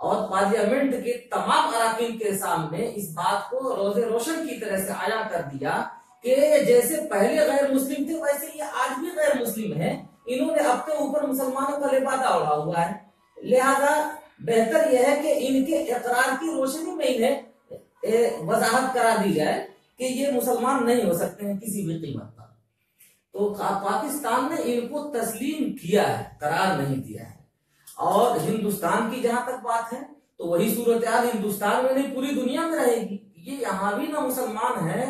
اور پارلیمنٹ کے تمام اراکین کے سامنے اس بات کو روز روشن کی طرح سے عیاں کر دیا کہ جیسے پہلے غیر مسلم تھے ویسے یہ آج بھی غیر مسلم ہیں، انہوں نے اپنے اوپر مسلمانوں کا لبادہ اڑا ہوا ہے، لہذا بہتر یہ ہے کہ ان کے اقرار کی روشنی میں انہیں وضاحت کرا دی جائے کہ یہ مسلمان نہیں ہو سکتے ہیں کسی بھی قیمت پر۔ تو پاکستان نے ان کو تسلیم کیا ہے، قرار نہیں دیا ہے۔ اور ہندوستان کی جہاں تک بات ہے تو وہی صورتحال ہندوستان میں نہیں پوری دنیا میں رہے گی، یہ یہاں بھی نہ مسلمان ہیں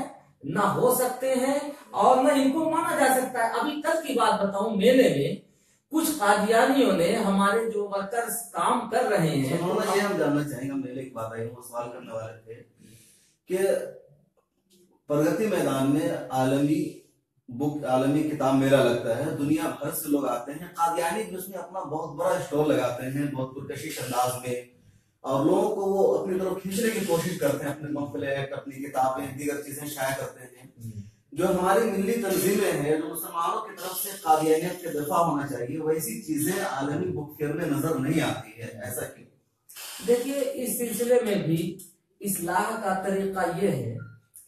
نہ ہو سکتے ہیں اور نہ ان کو مانا جا سکتا ہے۔ ابھی کل کی بات بتاؤں، میلے میں کچھ قادیانیوں نے ہمارے جو ورکرز کام کر رہے ہیں، یہ ہم جاننا چاہیں گے، میلے کی بات آئی وہ سوال کرنے والے تھے کہ پرگتی میدان میں عالمی کتاب میلہ لگتا ہے، دنیا بھر سے لوگ آتے ہیں، قادیانی بھی اس میں اپنا بہت بڑا اسٹال لگاتے ہیں بہت پرکشش انداز میں، اور لوگوں کو وہ اپنی طرف کھینچنے کی کوشش کرتے ہیں، اپنے پمفلٹ، اپنی کتابیں، دیگر چیزیں شائع کرتے ہیں۔ جو ہماری ملی تنظیمیں ہیں، جو مسلمانوں کی طرف سے قادیانیت کے دفاع ہونا چاہیے، ویسی چیزیں عالمی بک فیئر میں نظر نہیں آتی ہے، ایسا کیوں؟ دیکھیے، اس سلسلے میں بھی اصلاح کا طریقہ یہ ہے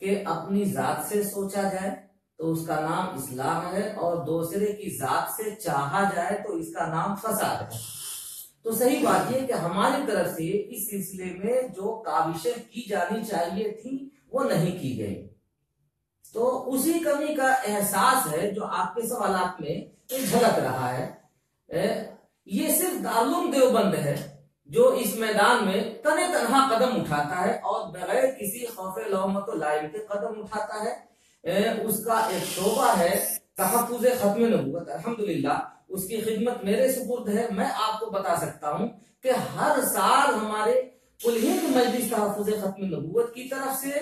کہ اپنی ذات سے سوچا جائے تو اس کا نام اصلاح ہے، اور دوسرے کی ذات سے چاہا جائے تو اس کا نام فساد ہے۔ تو صحیح بات یہ کہ ہماری طرف سے اس سلسلے میں جو کاوشیں کی جانی چاہیے تھی وہ نہیں کی گئی، تو اسی کمی کا احساس ہے جو آپ کے سوالات میں جھلک رہا ہے۔ یہ صرف دارالعلوم دیوبند ہے جو اس میدان میں تنے تنہا قدم اٹھاتا ہے اور بغیر کسی خوف لومت و لائم کے قدم اٹھاتا ہے۔ اس کا ایک شعبہ ہے تحفظ ختم نبوت، الحمدللہ اس کی خدمت میرے سپرد ہے۔ میں آپ کو بتا سکتا ہوں کہ ہر سال ہمارے کل ہند مجلس تحفظ ختم نبوت کی طرف سے،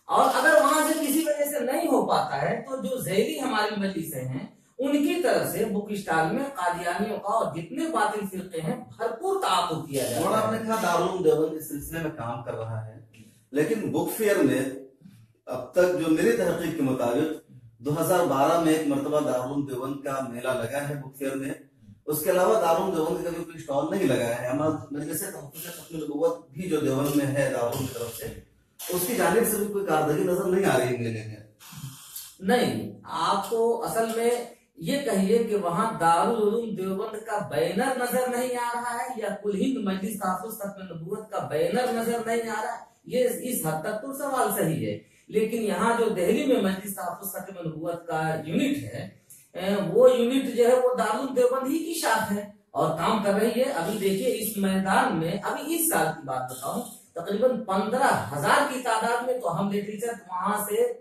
اور اگر وہاں سے کسی وجہ سے نہیں ہو پاتا ہے تو جو ذیلی ہماری مجلسیں ہیں ان کی طرف سے بک اسٹال میں قادیانیوں کا اور جتنے باطل فرقے ہیں بھرپور تعاقب کیا جاتا ہے۔ اور آپ نے کہا دارالعلوم دیوبند اس سلسلے میں کام کر رہا ہے، لیکن بک فیئر میں اب تک جو میری تحقیق کے مطابق 2012 میں ایک مرتبہ دارالعلوم دیوبند کا میلہ لگا ہے بک فیئر میں، اس کے علاوہ دارالعلوم دیوبند کا کوئی اسٹال نہیں لگا ہے۔ ہمارا مجلس تحفظ ختم نبوت بھی جو دیوبند میں ہے دارالعلوم کی طرف سے، اس کی جانب سے بھی کوئی کارکردگی نظر نہیں آ رہی میلے میں۔ نہیں، آپ کو اصل میں یہ کہیے کہ وہاں دارالعلوم دیوبند کا بینر نظر نہیں آ رہا ہے یا کل ہند مجلس تحفظ ختم نبوت کا بینر نظر نہیں آ رہا ہے، یہ اس حد تک تو سوال صحیح ہے، لیکن یہاں جو دہلی میں مجلس تحفظ ختم نبوت کا یونٹ ہے، وہ یونٹ جو ہے وہ دارالعلوم دیوبند ہی کی شاخ ہے اور کام کر رہی ہے۔ ابھی دیکھیے اس میدان میں ابھی اس سال کی بات بتاؤں، تقریباً 15,000 کی تعداد میں تو ہم لٹریچر وہاں سے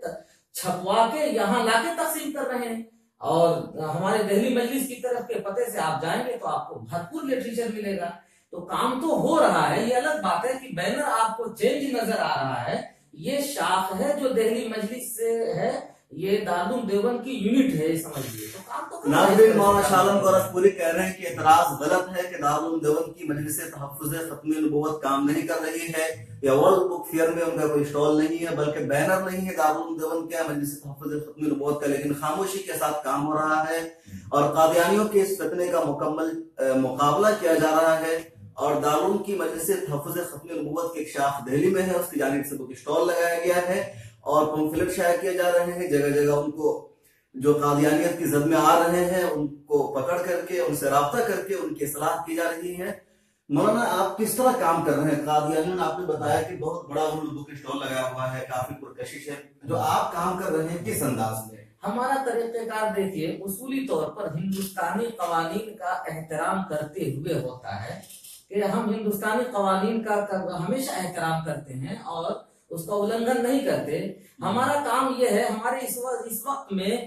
چھپوا کے یہاں لا کے تقسیم کر رہے ہیں، اور ہمارے دہلی مجلس کی طرف کے پتے سے آپ جائیں گے تو آپ کو بھرپور لٹریچر ملے گا۔ تو کام تو ہو رہا ہے، یہ الگ بات ہے کہ بینر آپ کو چینج نظر آ رہا ہے، یہ شاخ ہے جو دہلی مجلس سے ہے، یہ دارالعلوم دیوبند کی یونٹ ہے، سمجھیے۔ تو کام تو ناظرین، مولانا شاہ عالم گورکھ پوری کہہ رہے ہیں کہ اعتراض غلط ہے کہ دارالعلوم دیوبند کی مجلس تحفظ ختم نبوت کام نہیں کر رہی ہے، یا ورلڈ بک فیئر میں ان کا کوئی اسٹال نہیں ہے، بلکہ بینر نہیں ہے دارالعلوم دیوبند کا مجلس تحفظ ختم نبوت کا، لیکن خاموشی کے ساتھ کام ہو رہا ہے اور قادیانیوں کے اس فتنے کا مکمل مقابلہ کیا جا رہا ہے، اور دارالعلوم کی مجلس تحفظ ختم نبوت کی ایک شاخ دہلی میں ہے، اس کی جانب سے بک اسٹال لگایا گیا ہے اور پمفلٹ شائع کیے جا رہے ہیں، جگہ جگہ ان کو جو قادیانیت کی زد میں آ رہے ہیں ان کو پکڑ کر کے ان سے رابطہ کر کے ان کی اصلاح کی جا رہی ہے۔ مولانا، آپ کس طرح کام کر رہے ہیں؟ قادیانیوں نے آپ نے بتایا کہ بہت بڑا انہوں نے بک اسٹال لگایا ہوا ہے، کافی پرکشش ہے، جو آپ کام کر رہے ہیں کس انداز میں؟ ہمارا طریقہ کار دیکھیے، اصولی طور پر ہندوستانی قوانین کا احترام کرتے ہوئے ہوتا ہے کہ ہم ہندوستانی قوانین کا ہمیشہ احترام کرتے ہیں اور اس کا النگھن نہیں کرتے۔ ہمارا کام یہ ہے، ہمارے اس وقت میں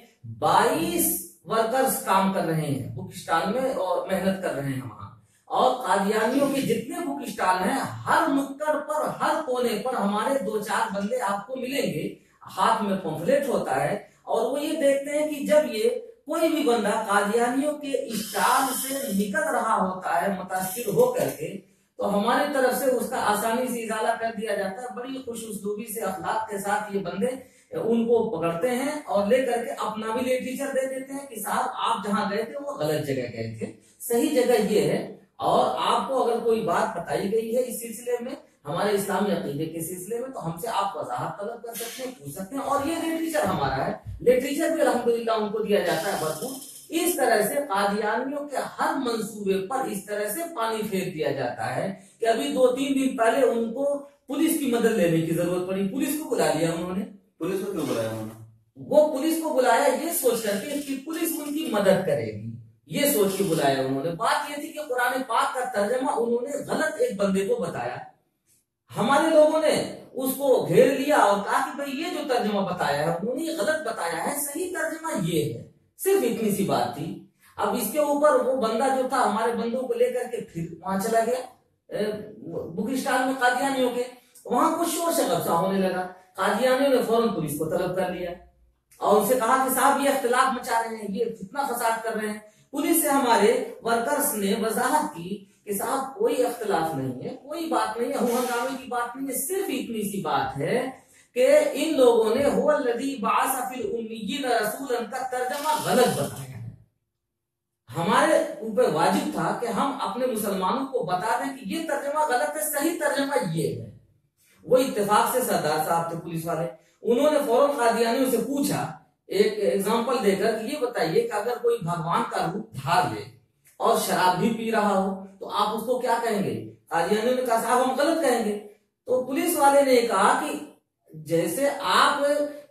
22 ورکرز کام کر رہے ہیں بک اسٹال میں اور محنت کر رہے ہیں وہاں، اور قادیانیوں کے جتنے بک اسٹال ہیں ہر نکڑ پر ہر کونے پر ہمارے 2-4 بندے آپ کو ملیں گے، ہاتھ میں پمفلٹ ہوتا ہے، اور وہ یہ دیکھتے ہیں کہ جب یہ کوئی بھی بندہ قادیانیوں کے اسٹال سے نکل رہا ہوتا ہے متاثر ہو کر کے، تو ہماری طرف سے اس کا آسانی سے ازالہ کر دیا جاتا ہے۔ بڑی خوش اسلوبی سے اخلاق کے ساتھ یہ بندے ان کو پکڑتے ہیں اور لے کر کے اپنا بھی لٹریچر دے دیتے ہیں کہ صاحب آپ جہاں گئے تھے وہ غلط جگہ گئے تھے، صحیح جگہ یہ ہے۔ اور آپ کو اگر کوئی بات بتائی گئی ہے اس سلسلے میں ہمارے اسلامی عقیدے کے سلسلے میں تو ہم سے آپ وضاحت طلب کر سکتے ہیں، پوچھ سکتے ہیں، اور یہ لٹریچر ہمارا ہے، لٹریچر بھی الحمدللہ ان کو دیا جاتا ہے بھرپور۔ اس طرح سے قادیانیوں کے ہر منصوبے پر اس طرح سے پانی پھیر دیا جاتا ہے کہ ابھی 2-3 دن پہلے ان کو پولیس کی مدد لینے کی ضرورت پڑی، پولیس کو بلا لیا انہوں نے۔ پولیس کو کیوں بلایا انہوں نے؟ وہ پولیس کو بلایا یہ سوچ کر کے کہ پولیس ان کی مدد کرے گی، یہ سوچ کے بلایا انہوں نے۔ بات یہ تھی کہ قرآن پاک کا ترجمہ انہوں نے غلط ایک بندے کو بتایا، ہمارے لوگوں نے اس کو گھیر لیا اور کہا کہ بھئی یہ جو ترجمہ بتایا ہے انہوں نے یہ غلط بتایا ہے، صحیح ترجمہ یہ ہے۔ صرف اتنی سی بات تھی۔ اب اس کے اوپر وہ بندہ جو تھا ہمارے بندوں کو لے کر کے پھر وہاں چلا گیا بلوچستان میں قادیانیوں کے، وہاں کچھ شور شغب سا ہونے لگا۔ قادیانیوں نے فوراً پولیس کو طلب کر لیا اور ان سے کہا کہ صاحب یہ اختلاف مچا رہے ہیں، یہ فتنہ فساد کر رہے ہیں۔ پولیس سے ہمارے ورکرز نے وضاحت کی کہ صاحب کوئی اختلاف نہیں ہے، کوئی بات نہیں ہے، ہنگامے کی بات نہیں ہے، صرف اتنی سی بات ہے کہ ان لوگوں نے هو الذی بعث فی الامیین رسولا کا ترجمہ غلط بتایا ہے۔ ہمارے اوپر واجب تھا کہ ہم اپنے مسلمانوں کو بتا دیں کہ یہ ترجمہ غلط ہے، صحیح ترجمہ یہ ہے۔ وہ اتفاق سے سردار صاحب تھے پولیس والے، انہوں نے فوراً قادیانیوں سے پوچھا ایک ایگزامپل دے کر کہ یہ بتائیے کہ اگر کوئی بھگوان کا روپ دھار لے اور شراب بھی پی رہا ہو تو آپ اس کو کیا کہیں گے؟ قادیانیوں نے کہا صاحب ہم غلط کہیں گے۔ تو پولیس والے نے کہا کہ جیسے آپ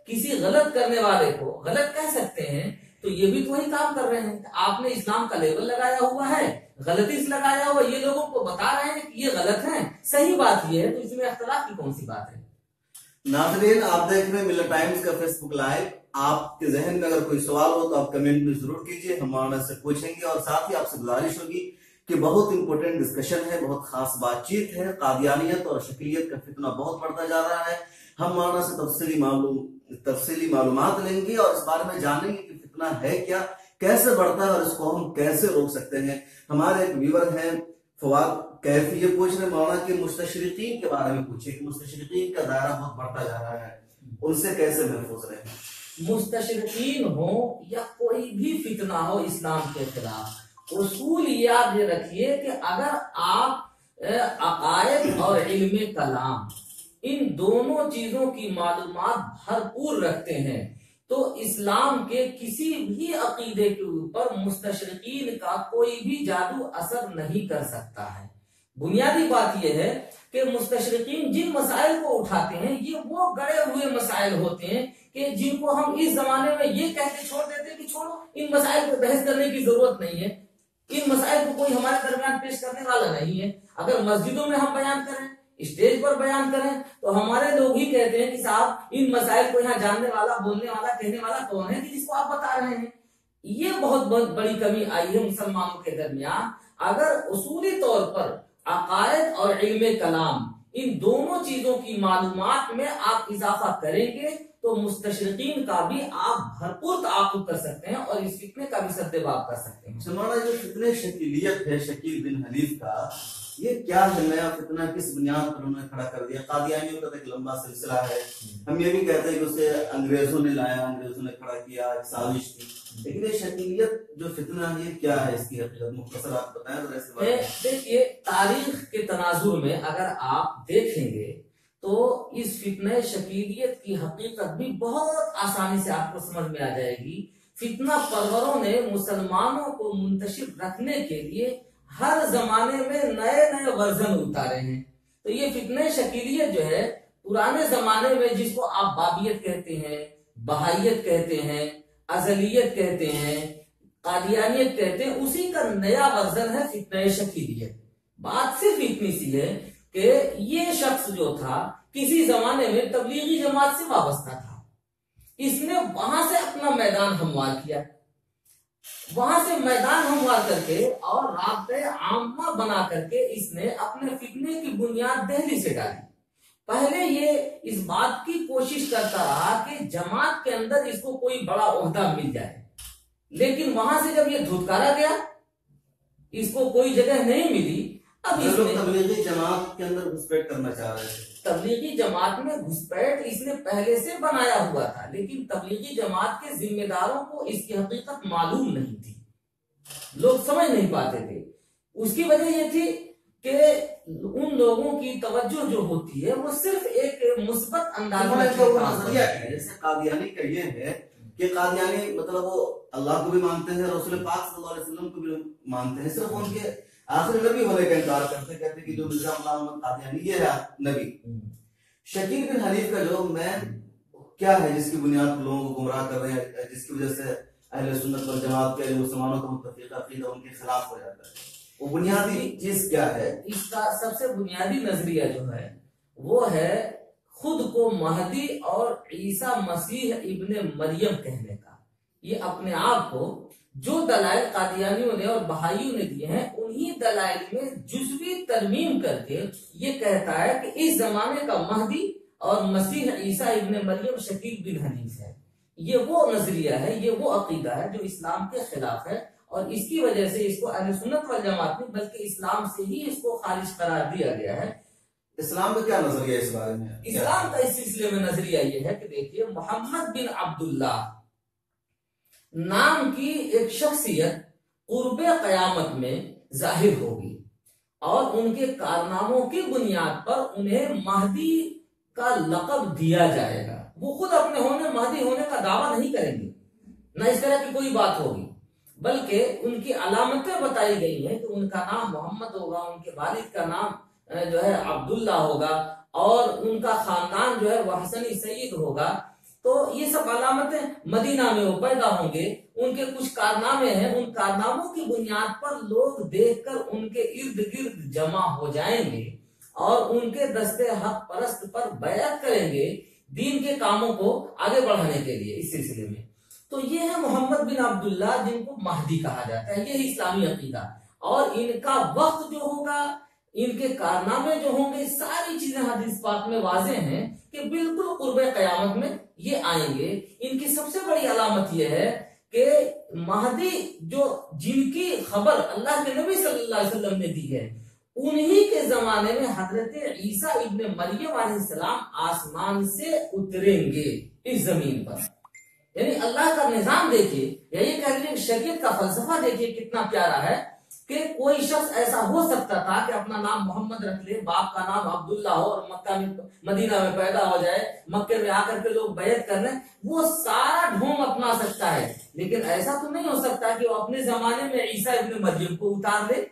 کسی غلط کرنے والے کو غلط کہہ سکتے ہیں تو یہ بھی تو وہی کام کر رہے ہیں، آپ نے اسلام کا لیبل لگایا ہوا ہے، غلطی سے لگایا ہوا، یہ لوگوں کو بتا رہے ہیں کہ یہ غلط ہے، صحیح بات یہ ہے، تو اس میں اختلاف کی کون سی بات ہے؟ ناظرین آپ دیکھ رہے ہیں ملت ٹائمز کا فیس بک لائیو۔ آپ کے ذہن میں اگر کوئی سوال ہو تو آپ کمنٹ میں ضرور کیجئے، ہم مولانا سے پوچھیں گے، اور ساتھ ہی آپ سے گزارش ہوگی کہ بہت امپورٹنٹ ڈسکشن ہے، بہت خاص بات چیت ہے، قادیانیت اور شکلیت کا فتنہ بہت بڑھتا جا رہا ہے۔ ہم مولانا سے تفصیلی معلومات لیں گے اور اس بارے میں جانیں گے کہ فتنہ ہے کیا، کیسے بڑھتا ہے اور اس کو ہم کیسے روک سکتے ہیں۔ ہمارے ایک ویور ہیں فواد کیفی، یہ پوچھ رہے مولانا کہ مستشرقین کے بارے میں پوچھے کہ مستشرقین کا دائرہ بہت بڑھتا جا رہا ہے، ان سے کیسے محفوظ رہیں؟ مستشرقین ہو یا کوئی بھی فتنہ ہو اسلام کے خلاف، اصول یاد یہ رکھیے کہ اگر آپ عقائد اور علم کلام ان دونوں چیزوں کی معلومات بھرپور رکھتے ہیں تو اسلام کے کسی بھی عقیدے کے اوپر مستشرقین کا کوئی بھی جادو اثر نہیں کر سکتا ہے۔ بنیادی بات یہ ہے کہ مستشرقین جن مسائل کو اٹھاتے ہیں یہ وہ گڑے ہوئے مسائل ہوتے ہیں کہ جن کو ہم اس زمانے میں یہ کہہ کے چھوڑ دیتے ہیں کہ چھوڑو ان مسائل پہ بحث کرنے کی ضرورت نہیں ہے، ان مسائل کو کوئی ہمارے درمیان پیش کرنے والا نہیں ہے۔ اگر مسجدوں میں ہم بیان کریں، اسٹیج پر بیان کریں تو ہمارے لوگ ہی کہتے ہیں کہ صاحب ان مسائل کو یہاں جاننے والا، بولنے والا، کہنے والا کون ہے کہ جس کو آپ بتا رہے ہیں۔ یہ بہت بڑی کمی آئی ہے مسلمانوں کے درمیان۔ اگر اصولی طور پر عقائد اور علم کلام ان دونوں چیزوں کی معلومات میں آپ اضافہ کریں گے تو مستشرقین کا بھی آپ بھرپور تعاقب کر سکتے ہیں اور اس فتنے کا بھی سد باب کر سکتے ہیں۔ ہمارا جو فتنہ شکیلیت ہے شکیل بن حنیف کا، یہ کیا ہے؟ نیا فتنہ کس بنیاد پر انہوں نے کھڑا کر دیا؟ قادیانیوں کا ایک لمبا سلسلہ ہے، ہم یہ بھی کہتے ہیں کہ اسے انگریزوں نے لایا، انگریزوں نے کھڑا کیا، سازش تھی، لیکن یہ شکیلیت جو فتنہ ہے یہ کیا ہے؟ اس کی حقیقت مختصر آپ بتائیں ذرا اس کے بارے میں۔ دیکھیے تاریخ کے تناظر میں اگر آپ دیکھیں گے تو اس فتنہ شکیلیت کی حقیقت بھی بہت آسانی سے آپ کو سمجھ میں آ جائے گی۔ فتنہ پروروں نے مسلمانوں کو منتشر رکھنے کے لیے ہر زمانے میں نئے نئے ورژن اتارے ہیں۔ تو یہ فتنہ شکیلیت جو ہے پرانے زمانے میں جس کو آپ بابیت کہتے ہیں، بہائیت کہتے ہیں، ازلیت کہتے ہیں، قادیانیت کہتے ہیں، اسی کا نیا ورژن ہے فتنہ شکیلیت۔ بات صرف اتنی سی ہے کہ یہ شخص جو تھا کسی زمانے میں تبلیغی جماعت سے وابستہ تھا، اس نے وہاں سے اپنا میدان ہموار کیا، وہاں سے میدان ہموار کر کے اور رابطہ عامہ بنا کر کے اس نے اپنے فتنے کی بنیاد دہلی سے ڈالی۔ پہلے یہ اس بات کی کوشش کرتا رہا کہ جماعت کے اندر اس کو کوئی بڑا عہدہ مل جائے، لیکن وہاں سے جب یہ دھتکارا گیا، اس کو کوئی جگہ نہیں ملی، اب اس نے تبلیغی جماعت کے اندر گھسپیٹ کرنا چاہ رہے تھے۔ تبلیغی جماعت میں گھسپیٹ اس نے پہلے سے بنایا ہوا تھا، لیکن تبلیغی جماعت کے ذمہ داروں کو اس کی حقیقت معلوم نہیں تھی، لوگ سمجھ نہیں پاتے تھے۔ اس کی وجہ یہ تھی کہ ان لوگوں کی توجہ جو ہوتی ہے وہ صرف ایک مثبت انداز میں نظریہ ہے. جیسے قادیانی کا یہ ہے کہ قادیانی مطلب وہ اللہ کو بھی مانتے ہیں، رسول پاک صلی اللہ علیہ وسلم کو بھی مانتے ہیں، صرف ان کے آخری نبی ہونے کا انکار کرتے، کہتے کہ جو مرزا غلام محمد قادیانی یہ ہے نبی. شکیل بن حنیف کا جو مین کیا ہے جس کی بنیاد پر لوگوں کو گمراہ کر رہے ہیں، جس کی وجہ سے اہل سنت والجماعت کے مسلمانوں کا متفق عقیدہ ان کے خلاف ہو جاتا ہے، وہ بنیادی چیز کیا ہے؟ اس کا سب سے بنیادی نظریہ جو ہے وہ ہے خود کو مہدی اور عیسیٰ مسیح ابن مریم کہنے کا. یہ اپنے آپ کو جو دلائل قادیانیوں نے اور بہائیوں نے دیے ہیں انہی دلائل میں جزوی ترمیم کر کے یہ کہتا ہے کہ اس زمانے کا مہدی اور مسیح عیسیٰ ابن مریم شکیل بن حنیف ہے. یہ وہ نظریہ ہے، یہ وہ عقیدہ ہے جو اسلام کے خلاف ہے، اور اس کی وجہ سے اس کو اہل سنت والجماعت نہیں بلکہ اسلام سے ہی اس کو خارج قرار دیا گیا ہے. اسلام کا کیا نظریہ ہے اس بارے میں؟ اسلام کا اس سلسلے میں نظریہ یہ ہے کہ دیکھیے محمد بن عبداللہ نام کی ایک شخصیت قرب قیامت میں ظاہر ہوگی اور ان کے کارناموں کی بنیاد پر انہیں مہدی کا لقب دیا جائے گا. وہ خود اپنے مہدی ہونے کا دعویٰ نہیں کریں گے، نہ اس طرح کی کوئی بات ہوگی، بلکہ ان کی علامتیں بتائی گئی ہیں کہ ان کا نام محمد ہوگا، ان کے والد کا نام جو ہے عبداللہ ہوگا، اور ان کا خاندان جو ہے وہ حسنی سید ہوگا. تو یہ سب علامتیں مدینہ میں وہ پیدا ہوں گے، ان کے کچھ کارنامے ہیں، ان کارناموں کی بنیاد پر لوگ دیکھ کر ان کے ارد گرد جمع ہو جائیں گے اور ان کے دستے حق پرست پر بیعت کریں گے دین کے کاموں کو آگے بڑھانے کے لیے. اس سلسلے میں تو یہ ہے محمد بن عبداللہ جن کو مہدی کہا جاتا ہے، یہ اسلامی عقیدہ. اور ان کا وقت جو ہوگا، ان کے کارنامے جو ہوں گے، ساری چیزیں حدیث پاک میں واضح ہیں کہ بالکل قرب قیامت میں یہ آئیں گے. ان کی سب سے بڑی علامت یہ ہے کہ مہدی جن کی خبر اللہ کے نبی صلی اللہ علیہ وسلم نے دی ہے، انہی کے زمانے میں حضرت عیسیٰ ابن مریم علیہ السلام آسمان سے اتریں گے اس زمین پر. یعنی اللہ کا نظام دیکھیے، یا یہ کہہ لیجیے شریعت کا فلسفہ دیکھیے کتنا پیارا ہے کہ کوئی شخص ایسا ہو سکتا تھا کہ اپنا نام محمد رکھ لے، باپ کا نام عبداللہ ہو، اور مکہ میں مدینہ میں پیدا ہو جائے، مکے میں آ کر کے لوگ بیعت کر لیں، وہ سارا ڈھونگ اپنا سکتا ہے. لیکن ایسا تو نہیں ہو سکتا کہ وہ اپنے زمانے میں عیسیٰ ابن مریم کو اتار لے.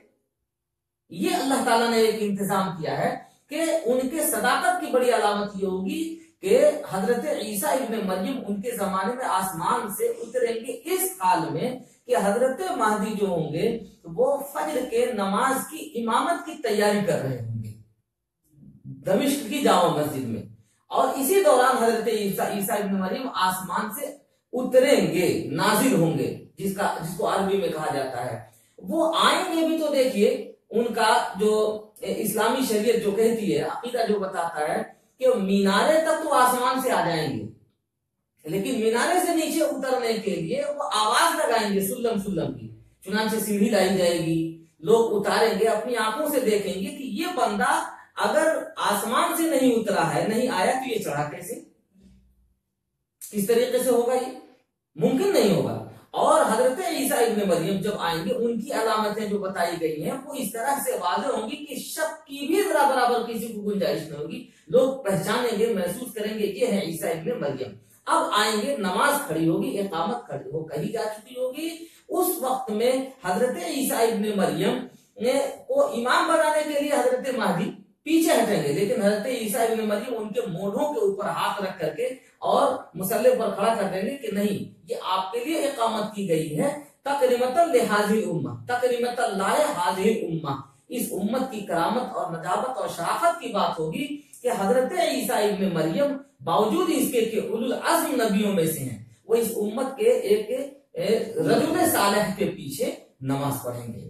یہ اللہ تعالیٰ نے ایک انتظام کیا ہے کہ ان کے صداقت کی بڑی علامت یہ ہوگی کہ حضرت عیسیٰ ابن مریم ان کے زمانے میں آسمان سے اتریں گے اس حال میں کہ حضرت مہدی جو ہوں گے وہ فجر کے نماز کی امامت کی تیاری کر رہے ہوں گے دمشق کی جامع مسجد میں، اور اسی دوران حضرت عیسیٰ ابن مریم آسمان سے اتریں گے، نازل ہوں گے، جس کو عربی میں کہا جاتا ہے. وہ آئیں گے بھی تو دیکھیے ان کا جو اسلامی شریعت جو کہتی ہے، عقیدہ جو بتاتا ہے کہ مینارے تک تو آسمان سے آ جائیں گے، لیکن مینارے سے نیچے اترنے کے لیے وہ آواز لگائیں گے سلم سلم کی. چنانچہ سیڑھی لائی جائے گی، لوگ اتاریں گے، اپنی آنکھوں سے دیکھیں گے کہ یہ بندہ اگر آسمان سے نہیں اترا ہے، نہیں آیا، تو یہ چڑھا کیسے، کس طریقے سے ہوگا؟ یہ ممکن نہیں ہوگا. اور حضرت عیسیٰ ابن مریم جب آئیں گے ان کی علامتیں جو بتائی گئی ہیں وہ اس طرح سے واضح ہوں گی کہ شک کی بھی ذرا برابر کسی کو گنجائش نہیں ہوگی. لوگ پہچانیں گے، محسوس کریں گے یہ ہے عیسیٰ ابن مریم. اب آئیں گے، نماز کھڑی ہوگی، اقامت کھڑی ہو کہی جا چکی ہوگی. اس وقت میں حضرت عیسیٰ ابن مریم کو امام بنانے کے لیے حضرت مہدی پیچھے ہٹیں گے، لیکن حضرت عیسیٰ ابن مریم ان کے مونڈھوں کے اوپر ہاتھ رکھ کر کے اور مصلی پر کھڑا کر دیں گے کہ نہیں، یہ آپ کے لیے اقامت کی گئی ہے تقریمۃ لہذہ الامہ، تقریمۃ لہذہ الامہ. اس امت کی کرامت اور نجابت اور شرافت کی بات ہوگی کہ حضرت عیسیٰ ابن مریم باوجود اس کے کہ اولو العزم نبیوں میں سے ہیں، وہ اس امت کے ایک رجل صالح کے پیچھے نماز پڑھیں گے.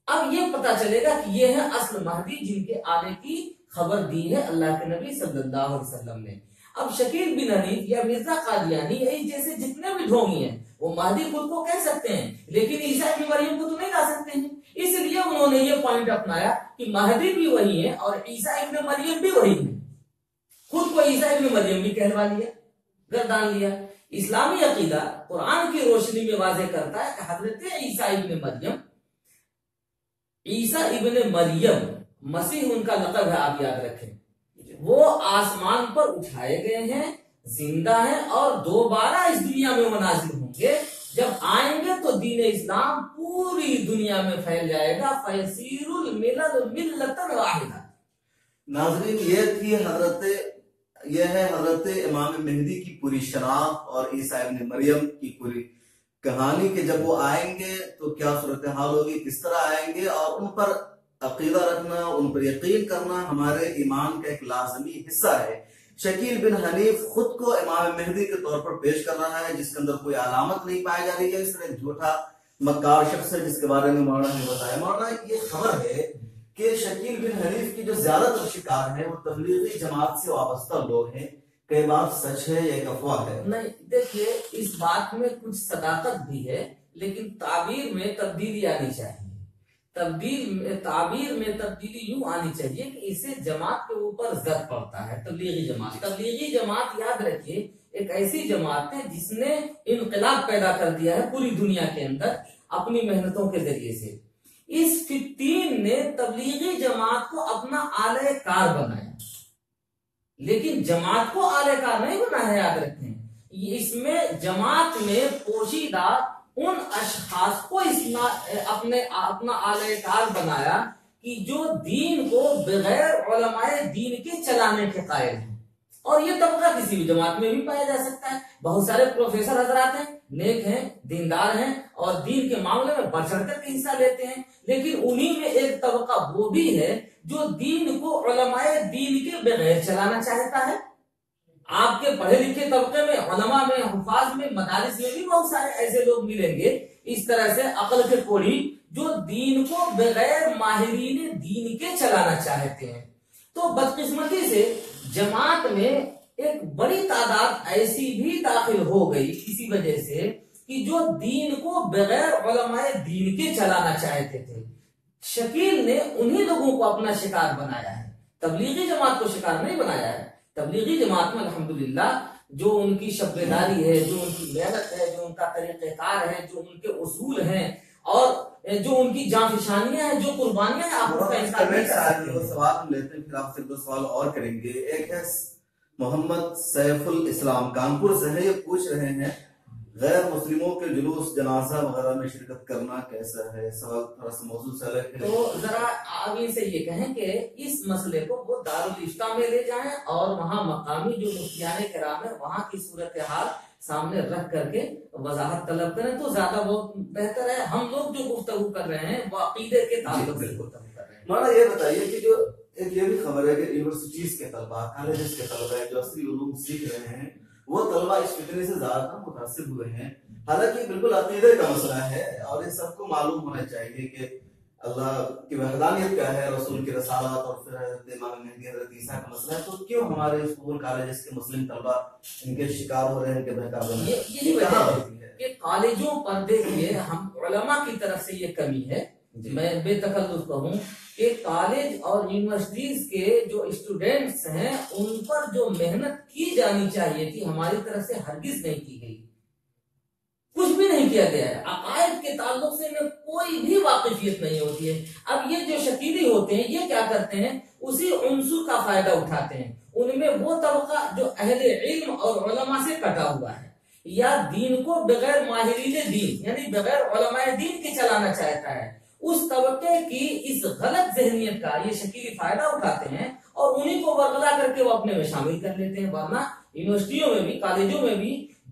اب یہ پتا چلے گا کہ یہ ہے اصل مہدی جن کے آنے کی خبر دی ہے اللہ کے نبی صلی اللہ علیہ وسلم نے. اب شکیل بن حنیف یا مرزا قادیانی جیسے جتنے بھی ڈھونگی ہیں وہ مہدی خود کو کہہ سکتے ہیں، لیکن عیسیٰ ابن مریم کو تو نہیں کہہ سکتے ہیں. اس لیے انہوں نے یہ پوائنٹ اپنایا کہ مہدی بھی وہی ہے اور عیسیٰ ابن مریم بھی وہی ہے. خود کو عیسیٰ ابن مریم بھی کہلوا لیا، گردان لیا. اسلامی عقیدہ قرآن کی روشنی میں واضح کرتا ہے کہ حضرت عیسیٰ ابن مریم عیسیٰ ابن مریم، مسیح ان کا لقب ہے، آپ یاد رکھیں، وہ آسمان پر اٹھائے گئے ہیں، زندہ ہیں، اور دوبارہ اس دنیا میں وہ نازل ہوں گے۔ جب آئیں گے تو دین اسلام پوری دنیا میں پھیل جائے گا، فیصیر الملل ملتا واحدہ۔ ناظرین، یہ ہے حضرت امام مہدی کی پوری شناخت اور عیسیٰ ابن مریم کی پوری کہانی کہ جب وہ آئیں گے تو کیا صورتحال ہوگی، کس طرح آئیں گے، اور ان پر عقیدہ رکھنا، ان پر یقین کرنا ہمارے ایمان کا ایک لازمی حصہ ہے۔ شکیل بن حنیف خود کو امام مہدی کے طور پر پیش کر رہا ہے، جس کے اندر کوئی علامت نہیں پائی جا رہی ہے۔ اس طرح ایک جھوٹا مکار شخص ہے جس کے بارے میں مولانا نے بتایا۔ مولانا، یہ خبر ہے کہ شکیل بن حنیف کی جو زیادہ تر شکار ہیں وہ تبلیغی جماعت سے وابستہ لوگ ہیں، کئی بات سچ ہے یا ایک افواہ ہے؟ نہیں، دیکھیے، اس بات میں کچھ صداقت بھی ہے، لیکن تعبیر میں تبدیلی آنی چاہیے۔ تعبیر میں تبدیلی یوں آنی چاہیے کہ اسے جماعت کے اوپر زد پڑتا ہے۔ تبلیغی جماعت یاد رکھیے ایک ایسی جماعت ہے جس نے انقلاب پیدا کر دیا ہے پوری دنیا کے اندر اپنی محنتوں کے ذریعے سے۔ اس فتین نے تبلیغی جماعت کو اپنا آلہ کار بنایا، لیکن جماعت کو آلہ کار نہیں بنا ہے، یاد رکھیں۔ اس میں جماعت میں پوشیدہ ان اشخاص کو اپنا آلہ کار بنایا کہ جو دین کو بغیر علماء دین کے چلانے کے قائل ہیں، اور یہ طبقہ کسی بھی جماعت میں بھی پایا جا سکتا ہے۔ بہت سارے پروفیسر حضرات ہیں، نیک ہیں، دیندار ہیں، اور دین کے معاملے میں بڑھ چڑھ کر کے حصہ لیتے ہیں، لیکن انہی میں ایک طبقہ وہ بھی ہے جو دین کو علماء دین کے بغیر چلانا چاہتا ہے۔ آپ کے پڑھے لکھے طبقے میں، علماء میں، حفاظ میں، مدارس میں بھی بہت سارے ایسے لوگ ملیں گے اس طرح سے عقل کے کوڑی جو دین کو بغیر ماہرین دین کے چلانا چاہتے ہیں۔ تو بدقسمتی سے جماعت میں ایک بڑی تعداد ایسی بھی داخل ہو گئی اسی وجہ سے کہ جو دین کو بغیر علماء دین کے چلانا چاہتے تھے۔ شکیل نے انہی لوگوں کو اپنا شکار بنایا ہے، تبلیغی جماعت کو شکار نہیں بنایا ہے۔ تبلیغی جماعت میں الحمدللہ جو ان کی شبیداری ہے، جو ان کی محنت ہے، جو ان کا طریقہ کار ہے، جو ان کے اصول ہیں، اور جو ان کی جانفشانیاں ہیں، جو قربانیاں ہیں، آپ کا انکار نہیں کر سکتے۔ سوال ہم لیتے ہیں، پھر آپ سے دو سوال اور کریں گے۔ ایک ہے محمد سیف الاسلام کانپور سے ہے، یہ پوچھ رہے ہیں غیر مسلموں کے جلوس جنازہ وغیرہ میں شرکت کرنا کیسا ہے؟ سوال تھوڑا سا موضوع سے الگ ہے، تو ذرا آپ ان سے یہ کہیں کہ اس مسئلے کو وہ دارالافتاء میں لے جائیں اور وہاں مقامی جو مفتیان کرام ہے وہاں کی صورتحال سامنے رکھ کر کے وضاحت طلب کریں تو زیادہ بہت بہتر ہے۔ ہم لوگ جو گفتگو کر رہے ہیں وہ عقیدے کے تعلق سے گفتگو کر رہے ہیں۔ مولانا یہ بتائیے کہ جو ایک یہ بھی خبر ہے کہ یونیورسٹیز کے طلبہ، کالجز کے طلبہ جو عصری علوم سیکھ رہے ہیں وہ طلبہ اس فتنے سے زیادہ متاثر ہوئے ہیں، حالانکہ بالکل عقیدے کا مسئلہ ہے اور یہ سب کو معلوم ہونا چاہیے کہ اللہ کی وحدانیت کیا ہے، رسول کی رسالت، اور پھر حضرت امام مہدی حضرت عیسیٰ کا مسئلہ ہے، تو کیوں ہمارے اسکول کالجز کے مسلم طلبہ ان کے شکار ہو رہے ہیں، ان کے بہکار بن رہے ہیں؟ یہی وجہ ہے کہ کالجوں پر دیکھیے ہم علماء کی طرف سے یہ کمی ہے۔ میں بے تکلف کہوں کہ کالج اور یونیورسٹیز کے جو اسٹوڈینٹس ہیں ان پر جو محنت کی جانی چاہیے تھی ہماری طرف سے ہرگز نہیں کی گئی، کچھ بھی نہیں کیا گیا ہے۔ عقائد کے تعلق سے انہیں کوئی بھی واقفیت نہیں ہوتی ہے۔ اب یہ جو شکیلی ہوتے ہیں یہ کیا کرتے ہیں، اسی عنصر کا فائدہ اٹھاتے ہیں۔ ان میں وہ طبقہ جو اہل علم اور علماء سے کٹا ہوا ہے یا دین کو بغیر ماہرین دین یعنی بغیر علماء دین کے چلانا چاہتا ہے، اس طبقے کی اس غلط ذہنیت کا یہ شکیلی فائدہ اٹھاتے ہیں اور انہی کو ورگلا کر کے وہ اپنے میں شامل کر لیتے ہیں۔ ورنہ یونیورسٹیوں میں بھی، کالجوں میں بھی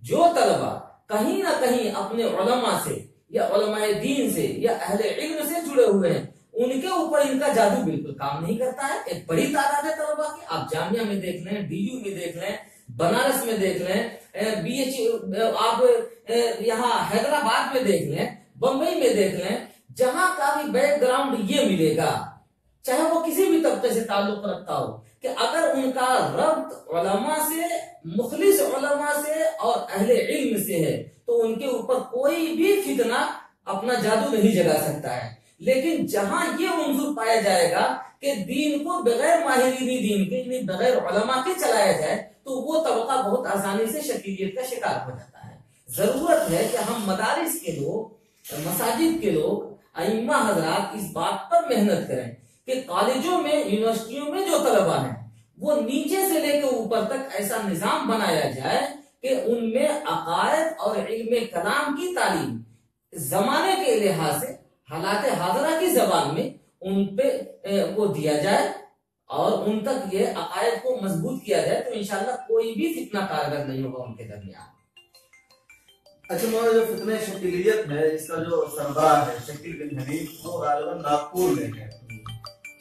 جو طلبہ کہیں نہ کہیں اپنے علماء سے یا علماء دین سے یا اہل علم سے جڑے ہوئے ہیں ان کے اوپر ان کا جادو بالکل کام نہیں کرتا ہے۔ ایک بڑی تعداد ہے طلبہ کی، آپ جامعہ میں دیکھ لیں، ڈی یو میں دیکھ لیں، بنارس میں دیکھ لیں، بی ایچ آپ یہاں حیدرآباد میں دیکھ لیں، بمبئی میں دیکھ لیں، جہاں کا بھی بیک گراؤنڈ یہ ملے گا، چاہے وہ کسی بھی طبقے سے تعلق رکھتا ہو، کہ اگر ان کا ربط علماء سے، مخلص علماء سے اور اہل علم سے ہے تو ان کے اوپر کوئی بھی فتنہ اپنا جادو نہیں جگا سکتا ہے۔ لیکن جہاں یہ عنصر پایا جائے گا کہ دین کو بغیر ماہرین دین کے یعنی بغیر علماء کے چلایا جائے تو وہ طبقہ بہت آسانی سے شکیلیت کا شکار ہو جاتا ہے۔ ضرورت ہے کہ ہم مدارس کے لوگ، مساجد کے لوگ ائمہ حضرات اس بات پر محنت کریں کہ کالجوں میں یونیورسٹیوں میں جو طلبہ ہیں وہ نیچے سے لے کے اوپر تک ایسا نظام بنایا جائے کہ ان میں عقائد اور علم کلام کی تعلیم زمانے کے لحاظ سے حالات حاضرہ کی زبان میں ان پہ وہ دیا جائے اور ان تک یہ عقائد کو مضبوط کیا جائے تو انشاءاللہ کوئی بھی فتنہ کارگر نہیں ہوگا ان کے درمیان۔ اچھا مولانا، جو فتنہ شکیلیت ہے اس کا جو سربراہ ہے شکیل بن حنیف، وہ غالباً ناگپور میں ہے،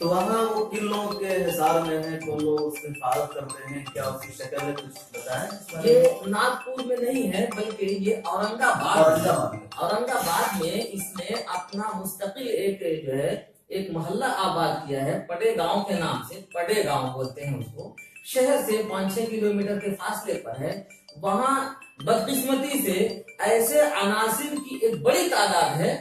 تو وہاں وہ کن لوگوں کے حصار میں ہے، کون لوگ اس کی حفاظت کرتے ہیں، کیا اس کی شکل ہے، کچھ بتائیں۔ یہ ناگپور میں نہیں ہے بلکہ یہ اورنگ آباد میں اس نے اپنا مستقل ایک جو ہے ایک محلہ آباد کیا ہے، پڑے گاؤں کے نام سے، پڑے گاؤں بولتے ہیں اس کو، شہر سے 5-6 کلومیٹر کے فاصلے پر ہے۔ وہاں بدقسمتی سے ایسے عناصر کی ایک بڑی تعداد ہے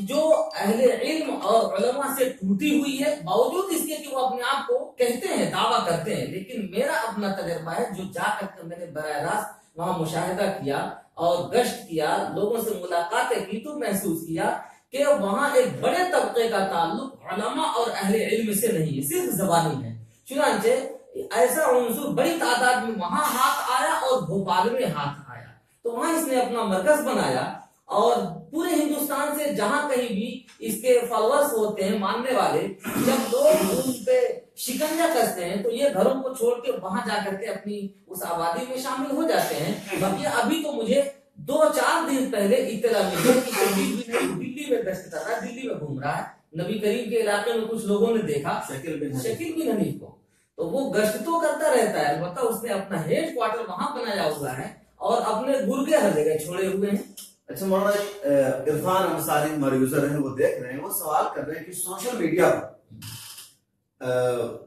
جو اہل علم اور علماء سے ٹوٹی ہوئی ہے، باوجود اس کے کہ وہ اپنے آپ کو کہتے ہیں، دعویٰ کرتے ہیں، لیکن میرا اپنا تجربہ ہے جو جا کر میں نے براہ راست وہاں مشاہدہ کیا اور گشت کیا، لوگوں سے ملاقاتیں کی تو محسوس کیا کہ وہاں ایک بڑے طبقے کا تعلق علماء اور اہل علم سے نہیں ہے، صرف زبانی ہے۔ چنانچہ ایسا عنصر بڑی تعداد میں وہاں ہاتھ آیا اور بھوپال میں ہاتھ آیا، تو وہاں اس نے اپنا مرکز بنایا اور پورے ہندوستان سے جہاں کہیں بھی اس کے فالوورز ہوتے ہیں، ماننے والے، جب لوگ ان پہ شکنجہ کرتے ہیں تو یہ گھروں کو چھوڑ کے وہاں جا کر کے اپنی اس آبادی میں شامل ہو جاتے ہیں۔ باقی ابھی تو مجھے 2-4 دن پہلے اطلاع ملی کہ دلی میں گشت کر رہا ہے، دلی میں گھوم رہا ہے، نبی کریم کے علاقے میں کچھ لوگوں نے دیکھا شکیل بن حنیف کو، تو وہ گشت تو کرتا رہتا ہے، البتہ اس نے اپنا ہیڈ کوارٹر وہاں بنایا ہوا ہے اور اپنے گرگے ہر جگہ چھوڑے ہوئے ہیں۔ اچھا مولانا، عرفان انصاری ہمارے یوزر ہیں، وہ دیکھ رہے ہیں، وہ سوال کر رہے ہیں کہ سوشل میڈیا پر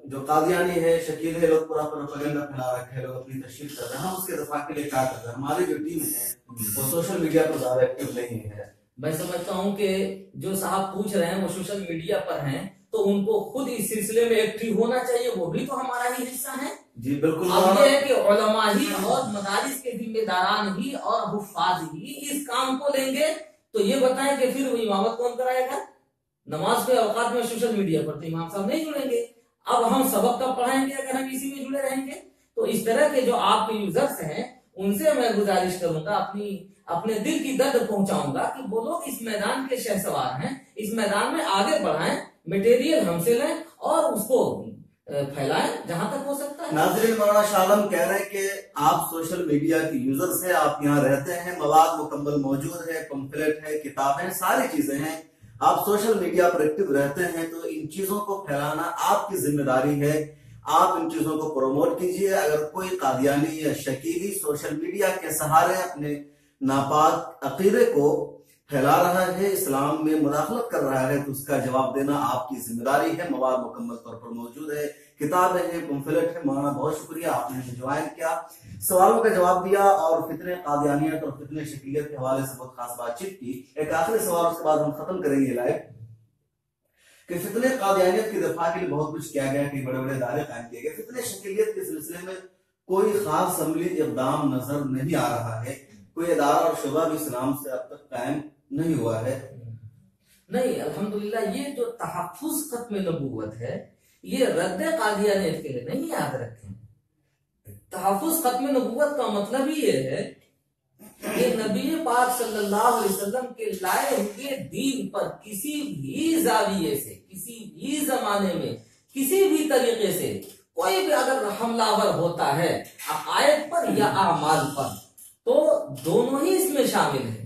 جو قادیانی ہے، شکیل ہے، لوگ پورا پروپیگنڈا پھیلا رکھے ہیں، لوگ اپنی تشہیر کر رہے ہیں، ہم اس کے دفاع کے لیے کیا کر رہے ہیں؟ ہماری جو ٹیم ہے وہ سوشل میڈیا پر زیادہ ایکٹیو نہیں ہے۔ میں سمجھتا ہوں کہ جو صاحب پوچھ رہے ہیں وہ سوشل میڈیا پر ہیں تو ان کو خود اس سلسلے میں ایکٹیو ہونا چاہیے، وہ بھی تو ہمارا ہی حصہ ہے۔ جی بالکل، اب یہ ہے کہ علماء ہی اور مدارس کے ذمہ داران ہی اور حفاظ ہی اس کام کو لیں گے تو یہ بتائیں کہ پھر وہ امامت کون کرائے گا؟ نماز کے اوقات میں سوشل میڈیا پر تو امام صاحب نہیں جڑیں گے۔ اب ہم سبق کب پڑھائیں گے اگر ہم اسی میں جڑے رہیں گے؟ تو اس طرح کے جو آپ کے یوزرز ہیں ان سے میں گزارش کروں گا، اپنے دل کی درد پہنچاؤں گا کہ وہ لوگ اس میدان کے شہسوار ہیں، اس میدان میں آگے بڑھائیں، مٹیریل ہم سے لیں اور اس کو پھیلائیں جہاں تک ہو سکتا ہے۔ ناظرین، مولانا شاہ عالم کہہ رہے ہیں کہ آپ سوشل میڈیا کی یوزرز ہیں، آپ یہاں رہتے ہیں، مواد مکمل موجود ہے، پمفلٹ ہے، کتابیں، ساری چیزیں ہیں، آپ سوشل میڈیا پر ایکٹیو رہتے ہیں، تو ان چیزوں کو پھیلانا آپ کی ذمہ داری ہے، آپ ان چیزوں کو پروموٹ کیجئے۔ اگر کوئی قادیانی یا شکیلی سوشل میڈیا کے سہارے اپنے ناپاک عقیدے کو پھیلا رہا ہے، اسلام میں مداخلت کر رہا ہے، تو اس کا جواب دینا آپ کی ذمہ داری ہے۔ مواد مکمل طور پر موجود ہے، کتابیں ہیں، پمفلٹ ہے۔ مولانا بہت شکریہ، آپ نے ہمیں جوائن کیا، سوالوں کا جواب دیا اور فتنہ قادیانیت اور فتنہ شکیلیت کے حوالے سے بہت خاص بات چیت کی۔ ایک آخری سوال، اس کے بعد ہم ختم کریں گے لائیو، کہ فتنہ قادیانیت کی دفاع کے لیے بہت کچھ کیا گیا، کئی بڑے بڑے ادارے قائم کیے گئے، فتنہ شکیلیت کے سلسلے میں کوئی خاص عملی اقدام نظر نہیں آ رہا ہے، کوئی ادارہ اور شعبہ بھی اسلام سے اب تک قائم نہیں ہوا ہے۔ نہیں، الحمدللہ یہ جو تحفظ ختم نبوت ہے یہ رد قادیانیت کے لیے نہیں، یاد رکھیں۔ تحفظ ختم نبوت کا مطلب ہی یہ ہے کہ نبی پاک صلی اللہ علیہ وسلم کے لائے ہوئے دین پر کسی بھی زاویے سے، کسی بھی زمانے میں، کسی بھی طریقے سے کوئی بھی اگر حملہ آور ہوتا ہے عقائد پر یا اعمال پر تو دونوں ہی اس میں شامل ہیں۔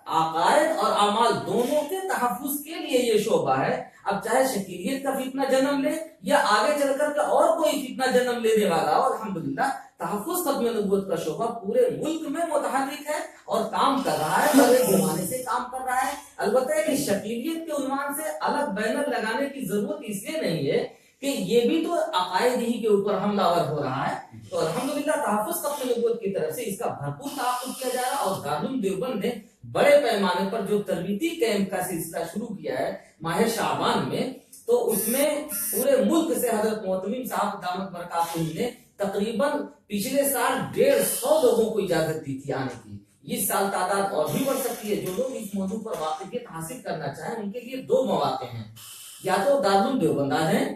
عقائد اور اعمال دونوں کے تحفظ کے لیے یہ شعبہ ہے۔ اب چاہے شکیلیت کا فتنہ جنم لے یا آگے چل کر کے اور کوئی فتنہ جنم لینے والا ہو، الحمدللہ تحفظ ختم نبوت کا شعبہ پورے ملک میں متحرک ہے اور کام کر رہا ہے، بڑے زمانے سے کام کر رہا ہے۔ البتہ کہ شکیلیت کے عنوان سے الگ بینر لگانے کی ضرورت اس لیے نہیں ہے کہ یہ بھی تو عقائد ہی کے اوپر حملہ آور ہو رہا ہے، تو الحمدللہ تحفظ ختم نبوت کی طرف سے اس کا بھرپور تعاقب کیا جا رہا ہے۔ اور دارالعلوم دیوبند نے بڑے پیمانے پر جو تربیتی کیمپ کا سلسلہ شروع کیا ہے ماہ شعبان میں، تو اس میں پورے ملک سے حضرت معتمم صاحب دامت برکاتہ نے تقریباً پچھلے سال 150 لوگوں کو اجازت دی تھی آنے کی۔ اس سال تعداد اور بھی بڑھ سکتی ہے. جو لوگ اس موضوع پر واقفیت حاصل کرنا چاہیں ان کے لیے 2 مواقع ہیں. یا تو دارالعلوم دیوبند ہیں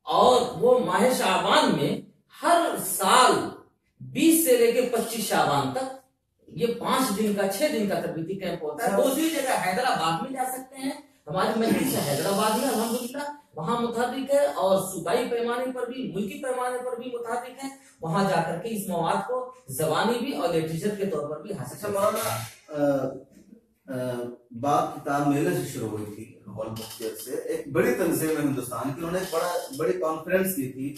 اور وہ ماہ شعبان میں ہر سال 20 سے لے کے 25 شعبان تک یہ 5 دن کا 6 دن کا تربیتی کیمپ ہوتا ہے. دوسری جگہ حیدرآباد میں جا سکتے ہیں. ہماری مجلس حیدرآباد میں الحمدللہ وہاں متحرک ہے اور صوبائی پیمانے پر بھی ملکی پیمانے پر بھی متحرک ہے. وہاں جا کر کے اس مواد کو زبانی بھی اور لٹریچر کے طور پر بھی حاصل. بات کتاب میلے سے شروع ہوئی تھی سے. ایک بڑی تنظیم ہے ہندوستان کی, انہوں نے ایک بڑی کانفرنس کی تھی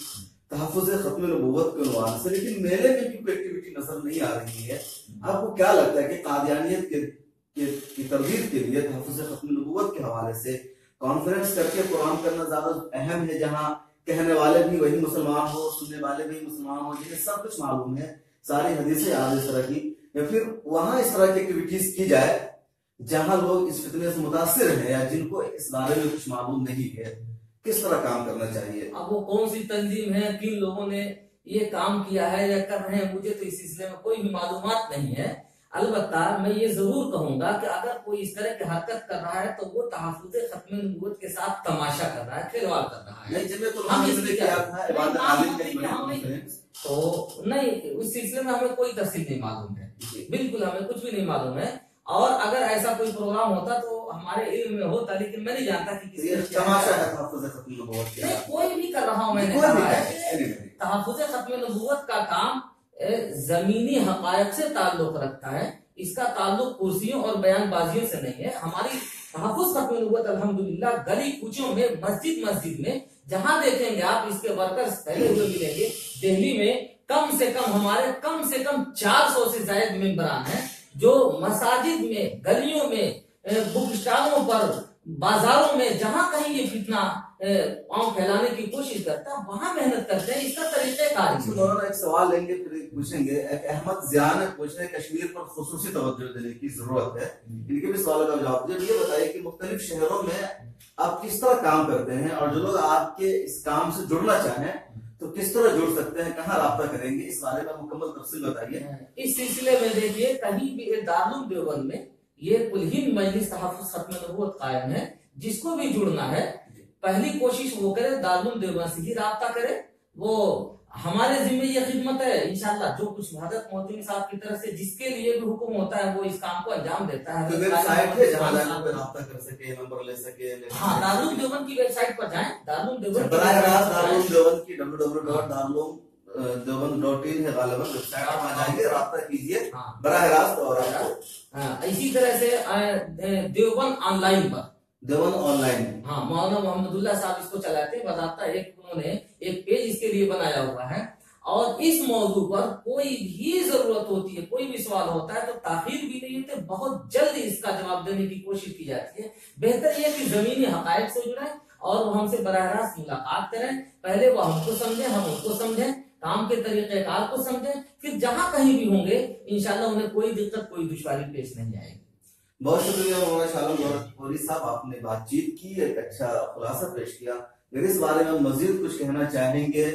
تحفظ ختم نبوت کے عنوان سے, لیکن میلے میں بھی کوئی ایکٹیویٹی نظر نہیں آ رہی ہے. آپ کو کیا لگتا ہے کہ قادیانیت کی تربیت کے لیے تحفظ ختم نبوت کے حوالے سے کانفرنس کر کے پروگرام کرنا زیادہ اہم ہے, جہاں کہنے والے بھی وہی مسلمان ہو, سننے والے بھی مسلمان ہو, جنہیں سب کچھ معلوم ہے, ساری حدیثیں یاد اس طرح کی, یا پھر وہاں اس طرح کی ایکٹیویٹیز کی جائے جہاں لوگ اس فتنے سے متاثر ہیں یا جن کو اس بارے میں کچھ معلوم نہیں ہے؟ کس طرح کام کرنا چاہیے؟ اب وہ کون سی تنظیم ہے, کن لوگوں نے یہ کام کیا ہے یا کر رہے ہیں, مجھے تو اس سلسلے میں کوئی بھی معلومات نہیں ہے. البتہ میں یہ ضرور کہوں گا کہ اگر کوئی اس طرح کی حرکت کر رہا ہے تو وہ تحفظ ختم نبوت کے ساتھ تماشا کر رہا ہے, کھلواڑ کر رہا ہے. تو نہیں, اس سلسلے میں ہمیں کوئی تفصیل نہیں معلوم ہے, بالکل ہمیں کچھ بھی نہیں معلوم ہے. اور اگر ایسا کوئی پروگرام ہوتا تو ہمارے علم میں ہوتا, لیکن میں نہیں جانتا کہ کوئی بھی کر رہا ہوں. میں نے کہا ہے تحفظ ختم نبوت کا کام زمینی حقائق سے تعلق رکھتا ہے, اس کا تعلق کرسیوں اور بیان بازیوں سے نہیں ہے. ہماری تحفظ ختم نبوت الحمدللہ گلی کوچوں میں مسجد میں جہاں دیکھیں گے آپ اس کے ورکرز پہلے ہوئے ملیں گے. دہلی میں کم سے کم 400 سے زائد ممبران ہیں جو مساجد میں, گلیوں میں, بک اسٹالوں پر, بازاروں میں جہاں کہیں یہ فتنہ پاؤں پھیلانے کی کوشش کرتا ہے وہاں محنت کرتے ہیں. اس کا طریقہ کار ہے. ایک سوال لیں گے پھر پوچھیں گے. احمد ضیاء نے پوچھا کشمیر پر خصوصی توجہ دینے کی ضرورت ہے, ان کے بھی سوالوں کا جواب دیں. یہ بتائیے کہ مختلف شہروں میں آپ کس طرح کام کرتے ہیں, اور جو لوگ آپ کے اس کام سے جڑنا چاہیں تو کس طرح جڑ سکتے ہیں, کہاں رابطہ کریں گے, اس بارے میں مکمل تفصیل بتائیے. اس سلسلے میں دیکھیے کہیں بھی دارالعلوم دیوبند میں یہ کل ہند مجلس تحفظ ختم نبوت قائم ہے. جس کو بھی جڑنا ہے پہلی کوشش وہ کرے دارالعلوم دیوبند سے ہی رابطہ کرے. وہ ہمارے ذمہ یہ خدمت ہے انشاءاللہ, جو کچھ حضرت محتمی صاحب کی طرف سے جس کے لیے بھی حکم ہوتا ہے وہ اس کام کو انجام دیتا ہے. رابطہ کر سکے, نمبر لے سکے. ہاں, دارالعلوم دیوبند کی ویب سائٹ پر جائیں. دارالعلوم دیوبند براہ راست دارالعلوم دیوبند کی www.darulumdeoband.in ہے غالباً, ویب سائٹ پر جائیں گے, رابطہ کیجیے براہ راست. اور اسی طرح سے Deoband on line per, Deoband on line, ہاں, مولانا محمد اللہ صاحب اس کو چلاتے ہیں. باضابطہ انہوں نے ایک پیج اس کے لیے بنایا ہوا ہے, اور اس موضوع پر کوئی بھی ضرورت ہوتی ہے, کوئی بھی سوال ہوتا ہے تو تاخیر بھی نہیں ہوتے, بہت جلد اس کا جواب دینے کی کوشش کی جاتی ہے. بہتر یہ کہ زمینی حقائق سے جڑیں اور وہ ہم سے براہ راست ملاقات کریں. پہلے وہ ہم کو سمجھیں, ہم ان کو سمجھیں, کام کے طریقہ کار کو سمجھیں, پھر جہاں کہیں بھی ہوں گے انشاءاللہ انہیں کوئی دقت, کوئی دشواری پیش نہیں آئے گی. بہت شکریہ مولانا شاہ عالم گوری صاحب, آپ نے بات چیت کی, ایک اچھا خلاصہ پیش کیا. اگر اس بارے میں مزید کچھ کہنا چاہیں گے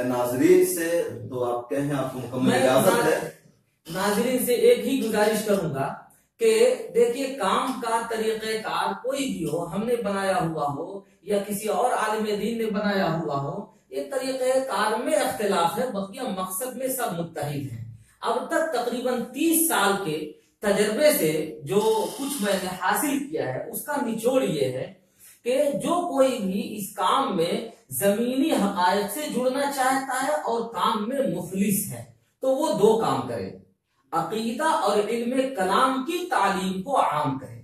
ناظرین سے تو آپ کہیں, آپ کو مکمل اجازت ہے. ناظرین سے ایک ہی گزارش کروں گا کہ دیکھیے کام کا طریقہ کار کوئی بھی ہو, ہم نے بنایا ہوا ہو یا کسی اور عالم دین نے بنایا ہوا ہو, یہ طریقہ کار میں اختلاف ہے, بقیہ مقصد میں سب متحد ہیں. اب تک تقریباً 30 سال کے تجربے سے جو کچھ میں نے حاصل کیا ہے اس کا نچوڑ یہ ہے کہ جو کوئی بھی اس کام میں زمینی حقائق سے جڑنا چاہتا ہے اور کام میں مخلص ہے تو وہ 2 کام کرے. عقیدہ اور علم کلام کی تعلیم کو عام کرے.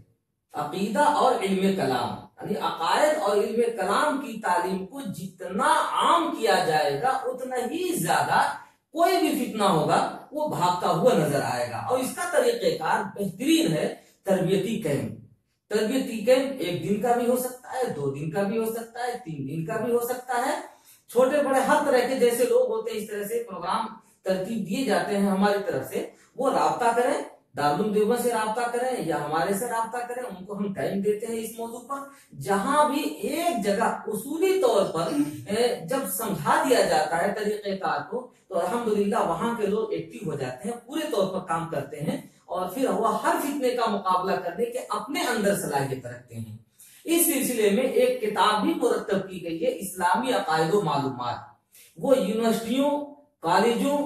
عقیدہ اور علم کلام یعنی عقائد اور علم کلام کی تعلیم کو جتنا عام کیا جائے گا اتنا ہی زیادہ کوئی بھی فتنہ ہوگا وہ بھاگتا ہوا نظر آئے گا. اور اس کا طریقہ کار بہترین ہے تربیتی کیمپ. تربیتی کیمپ 1 دن کا بھی ہو سکتا ہے, 2 دن کا بھی ہو سکتا ہے, 3 دن کا بھی ہو سکتا ہے. چھوٹے بڑے ہر طرح کے جیسے لوگ ہوتے ہیں اس طرح سے پروگرام ترتیب دیے جاتے ہیں ہماری طرف سے. وہ رابطہ کریں, دارالعلوم دیوبند سے رابطہ کریں یا ہمارے سے رابطہ کریں, ان کو ہم ٹائم دیتے ہیں اس موضوع پر. جہاں بھی ایک جگہ اصولی طور پر جب سمجھا دیا جاتا ہے طریقہ کار کو تو الحمدللہ وہاں کے لوگ ایکٹیو ہو جاتے ہیں, پورے طور پر کام کرتے ہیں اور پھر وہ ہر فتنے کا مقابلہ کرنے کے اپنے اندر صلاحیت رکھتے ہیں۔ اس سلسلے میں ایک کتاب بھی مرتب کی گئی ہے، اسلامی عقائد و معلومات۔ وہ یونیورسٹیوں، کالجوں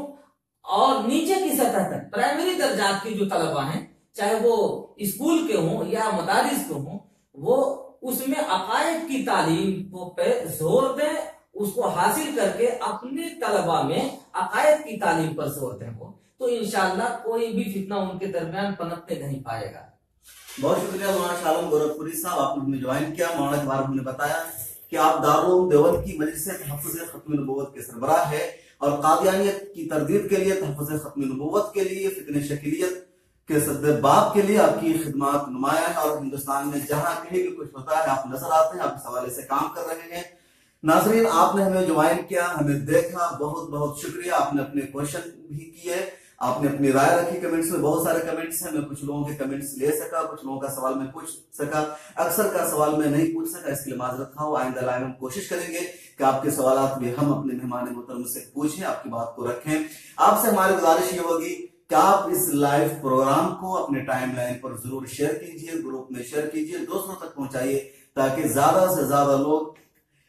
اور نیچے کی سطح تک پرائمری درجات کے جو طلبہ ہیں، چاہے وہ اسکول کے ہوں یا مدارس کے ہوں، وہ اس میں عقائد کی تعلیم کو پہ زور دیں، اس کو حاصل کر کے اپنے طلبہ میں عقائد کی تعلیم پر زور دیں وہ، تو انشاءاللہ کوئی بھی فتنہ ان کے درمیان پنپنے نہیں پائے گا۔ بہت شکریہ مولانا شاہ عالم گورکھپوری صاحب، آپ نے ہمیں جوائن کیا۔ مولانا کے بارے میں ہم نے بتایا کہ آپ دارالعلوم دیوبند کی مجلس تحفظ ختم نبوت کے سربراہ ہے، اور قادیانیت کی تردید کے لیے، تحفظ ختم نبوت کے لیے، فتنہ شکیلیت کے سد باب کے لیے آپ کی خدمات نمایاں ہیں، اور ہندوستان میں جہاں کہیں بھی کچھ ہوتا ہے آپ نظر آتے ہیں، آپ اس حوالے سے کام کر رہے ہیں۔ ناظرین، آپ نے ہمیں جوائن کیا، ہمیں دیکھا، بہت بہت شکریہ۔ آپ نے اپنے کوشچن بھی کیے، آپ نے اپنی رائے رکھی کمنٹس میں، بہت سارے کمنٹس ہیں، میں کچھ لوگوں کے کمنٹس لے سکا، کچھ لوگوں کا سوال میں پوچھ سکا، اکثر کا سوال میں نہیں پوچھ سکا، اس کے لیے معذرت خواہ ہوں۔ آئندہ لائن ہم کوشش کریں گے کہ آپ کے سوالات بھی ہم اپنے مہمان محترم سے پوچھیں، آپ کی بات کو رکھیں۔ آپ سے ہماری گزارش یہ ہوگی کہ آپ اس لائیو پروگرام کو اپنے ٹائم لائن پر ضرور شیئر کیجئے، گروپ میں شیئر کیجئے، دوسروں تک پہنچائیے، تاکہ زیادہ سے زیادہ لوگ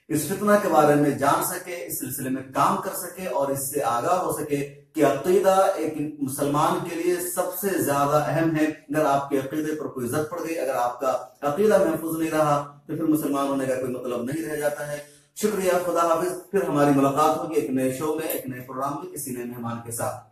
اس فتنہ کے بارے میں جان سکے، اس سلسلے میں کام کر سکے، اور اس سے آگاہ ہو سکے کہ عقیدہ ایک مسلمان کے لیے سب سے زیادہ اہم ہے۔ اگر آپ کے عقیدے پر کوئی زد پڑ گئی، اگر آپ کا عقیدہ محفوظ نہیں رہا، تو پھر مسلمان ہونے کا کوئی مطلب نہیں رہ جاتا ہے۔ شکریہ، خدا حافظ۔ پھر ہماری ملاقات ہوگی ایک نئے شو میں، ایک نئے پروگرام میں، کسی نئے مہمان کے ساتھ۔